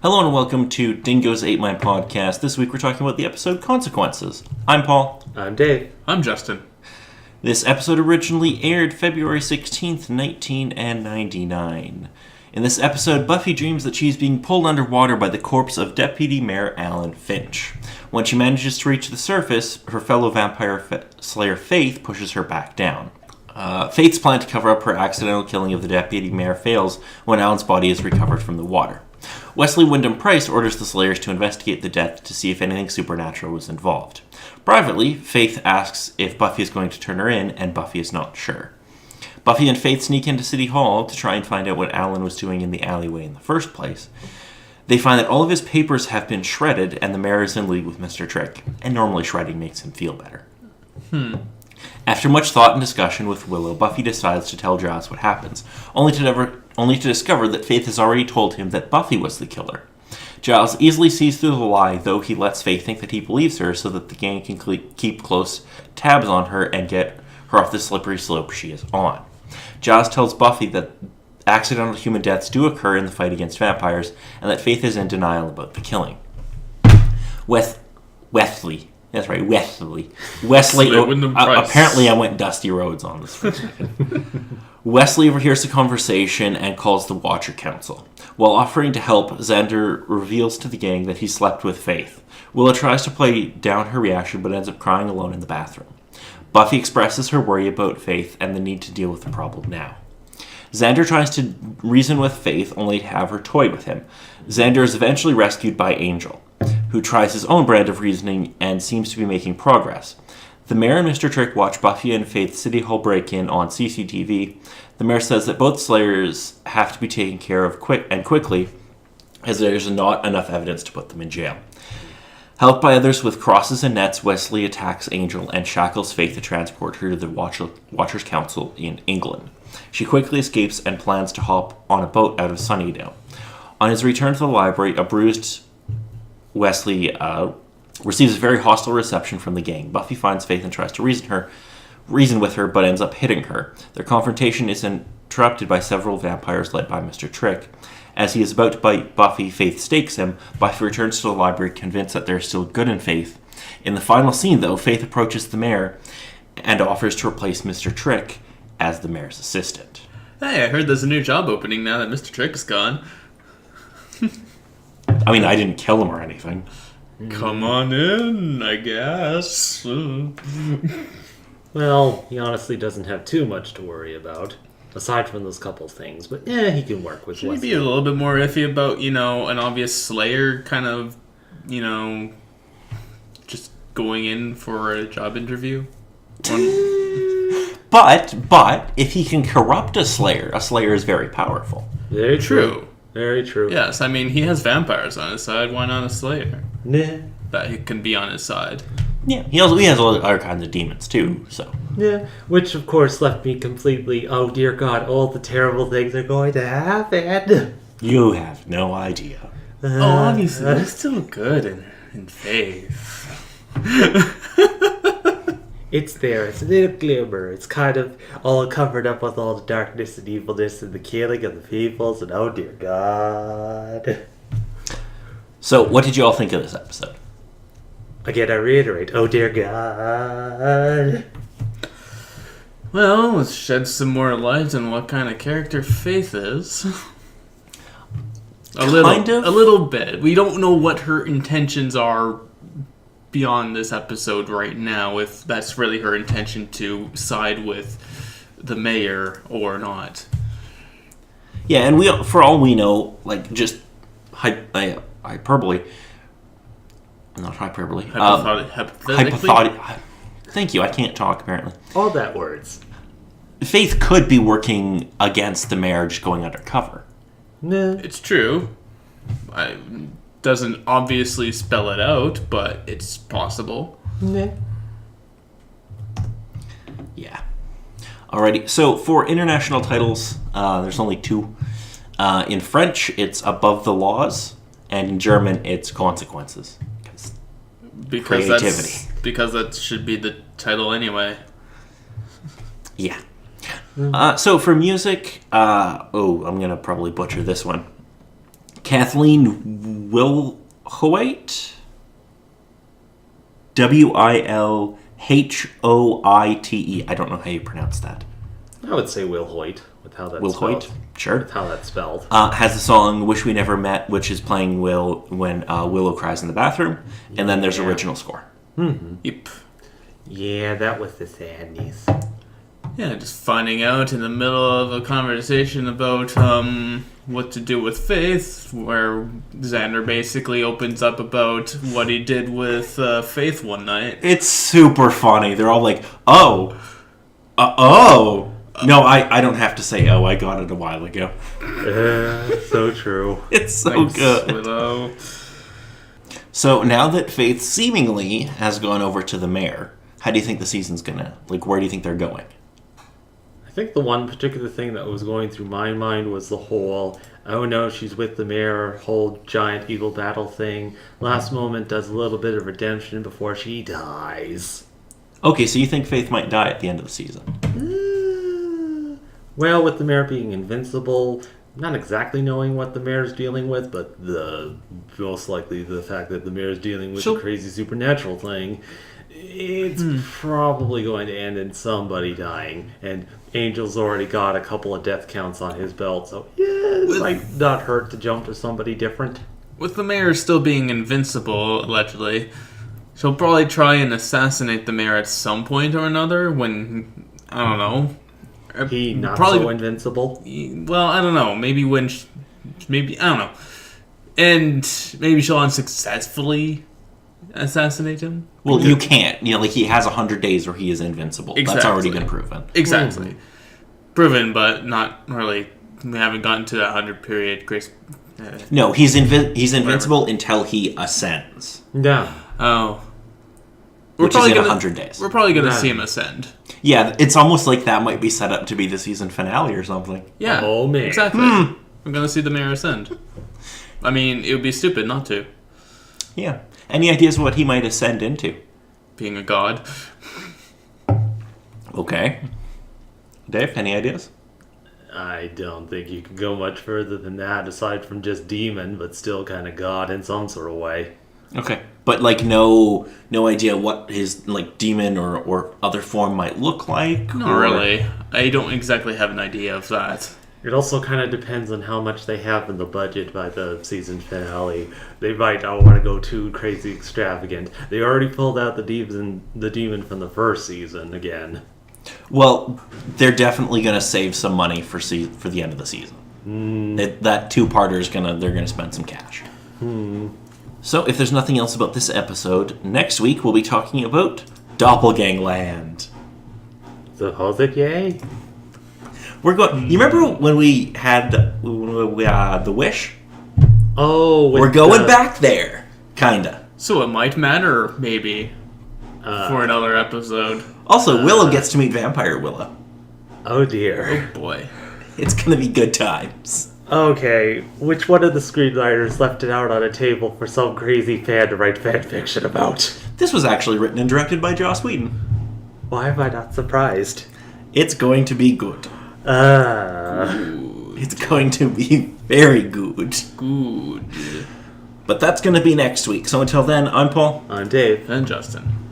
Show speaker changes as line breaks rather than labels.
Hello and welcome to Dingoes 8 My Podcast. This week we're talking about the episode Consequences. I'm Paul.
I'm Dave.
I'm Justin.
This episode originally aired February 16th, 1999. In this episode, Buffy dreams that she's being pulled underwater by the corpse of Deputy Mayor Alan Finch. When she manages to reach the surface, her fellow vampire slayer Faith pushes her back down. Faith's plan to cover up her accidental killing of the deputy mayor fails when Alan's body is recovered from the water. Wesley Wyndham Price orders the Slayers to investigate the death to see if anything supernatural was involved. Privately, Faith asks if Buffy is going to turn her in, and Buffy is not sure. Buffy and Faith sneak into City Hall to try and find out what Alan was doing in the alleyway in the first place. They find that all of his papers have been shredded, and the mayor is in league with Mr. Trick, and normally shredding makes him feel better. After much thought and discussion with Willow, Buffy decides to tell Giles what happens, only to discover that Faith has already told him that Buffy was the killer. Giles easily sees through the lie, though he lets Faith think that he believes her so that the gang can keep close tabs on her and get her off the slippery slope she is on. Giles tells Buffy that accidental human deaths do occur in the fight against vampires, and that Faith is in denial about the killing. Wesley. That's right, Wesley. Apparently I went Dusty Rhodes on this for a second. Wesley overhears the conversation and calls the Watcher Council. While offering to help, Xander reveals to the gang that he slept with Faith. Willow tries to play down her reaction, but ends up crying alone in the bathroom. Buffy expresses her worry about Faith and the need to deal with the problem now. Xander tries to reason with Faith, only to have her toy with him. Xander is eventually rescued by Angel, who tries his own brand of reasoning and seems to be making progress. The mayor and Mr. Trick watch Buffy and Faith's City Hall break-in on CCTV. The mayor says that both Slayers have to be taken care of quickly, as there's not enough evidence to put them in jail. Helped by others with crosses and nets, Wesley attacks Angel and shackles Faith to transport her to the Watchers Council in England. She quickly escapes and plans to hop on a boat out of Sunnydale. On his return to the library, a bruised Wesley receives a very hostile reception from the gang. Buffy finds Faith and tries to reason with her, but ends up hitting her. Their confrontation is interrupted by several vampires led by Mr. Trick. As he is about to bite Buffy, Faith stakes him. Buffy returns to the library, convinced that there is still good in Faith. In the final scene, though, Faith approaches the mayor and offers to replace Mr. Trick as the mayor's assistant.
Hey, I heard there's a new job opening now that Mr. Trick is gone.
I mean, I didn't kill him or anything.
Come on in, I guess.
Well, he honestly doesn't have too much to worry about, aside from those couple things, but he can work with
Should
Wesley.
he be a little bit more iffy about, an obvious Slayer kind of, just going in for a job interview?
But if he can corrupt a Slayer is very powerful.
Very true. Very true.
Yes, I mean, he has vampires on his side. Why not a Slayer?
Nah.
That he can be on his side.
Yeah, he has all other kinds of demons too, so.
Yeah, which of course left me completely, oh dear God, all the terrible things are going to happen.
You have no idea.
Obviously, they're still good in Faith.
It's there, it's a little glimmer. It's kind of all covered up with all the darkness and evilness and the killing of the peoples, and oh dear God.
So, what did you all think of this episode?
Again, I reiterate, oh dear God.
Well, let's shed some more light on what kind of character Faith is. A little bit. We don't know what her intentions are beyond this episode right now, if that's really her intention to side with the mayor or not.
Yeah, and for all we know, like, just hyperbole. Not hyperbole.
Hypothetically?
Thank you, I can't talk, apparently.
All that words.
Faith could be working against the mayor, just going undercover.
Nah.
It's true. Doesn't obviously spell it out, but it's possible.
Nah.
Yeah. Alrighty, so for international titles, there's only two. In French, it's Above the Laws, and in German, it's Consequences. Creativity.
Because that should be the title anyway.
Yeah. So for music, I'm going to probably butcher this one. Kathleen Wilhoite? Wilhoite. I don't know how you pronounce that.
I would say Will Hoyt, with how that's
Wilhoite?
spelled.
Sure.
With how that's spelled.
Has the song Wish We Never Met, which is playing Will when Willow cries in the bathroom. And then there's original score.
Mm-hmm.
Yep.
Yeah, that was the sadness.
Yeah, just finding out in the middle of a conversation about what to do with Faith, where Xander basically opens up about what he did with Faith one night.
It's super funny. They're all like, oh. No, I don't have to say oh. I got it a while ago.
So true.
It's so good. Willow. So now that Faith seemingly has gone over to the mayor, how do you think the season's gonna, where do you think they're going?
I think the one particular thing that was going through my mind was the whole, oh no, she's with the mayor, whole giant evil battle thing. Last moment does a little bit of redemption before she dies.
Okay, so you think Faith might die at the end of the season?
Well, with the mayor being invincible, not exactly knowing what the mayor's dealing with, but most likely the fact that the mayor's dealing with a crazy supernatural thing, it's probably going to end in somebody dying. And Angel's already got a couple of death counts on his belt, so yeah, it might not hurt to jump to somebody different.
With the mayor still being invincible, allegedly, she'll probably try and assassinate the mayor at some point or another when, I don't know.
He not probably, so invincible?
Well, I don't know. Maybe I don't know. And maybe she'll unsuccessfully assassinate him.
Well, you can't. He has 100 days where he is invincible. Exactly. That's already been proven.
Exactly. Mm-hmm. Proven, but not really. We haven't gotten to that 100 period grace.
No, he's invincible until he ascends.
Yeah.
Oh.
Which is in 100 days.
We're probably going to see him ascend.
Yeah, it's almost like that might be set up to be the season finale or something.
Yeah.
Oh, man.
Exactly. We're going to see the mayor ascend. I mean, it would be stupid not to.
Yeah. Any ideas what he might ascend into?
Being a god.
Okay. Dave, any ideas?
I don't think you can go much further than that, aside from just demon, but still kind of god in some sort of way.
Okay. But, no idea what his, demon or other form might look like?
Not really. I don't exactly have an idea of that.
It also kind of depends on how much they have in the budget by the season finale. They might not want to go too crazy extravagant. They already pulled out the demon from the first season again.
Well, they're definitely going to save some money for the end of the season. That two-parter is they're going to spend some cash. So, if there's nothing else about this episode, next week we'll be talking about Doppelgangland.
Supposed yay?
We're going. You remember when we had the Wish?
Oh,
we're going back there, kinda.
So it might matter, maybe, for another episode.
Also, Willow gets to meet Vampire Willow.
Oh dear.
Oh boy,
it's gonna be good times.
Okay, which one of the screenwriters left it out on a table for some crazy fan to write fan fiction about?
This was actually written and directed by Joss Whedon.
Why am I not surprised?
It's going to be good. It's going to be very good.
Good.
But that's going to be next week. So until then, I'm Paul.
I'm Dave.
And Justin.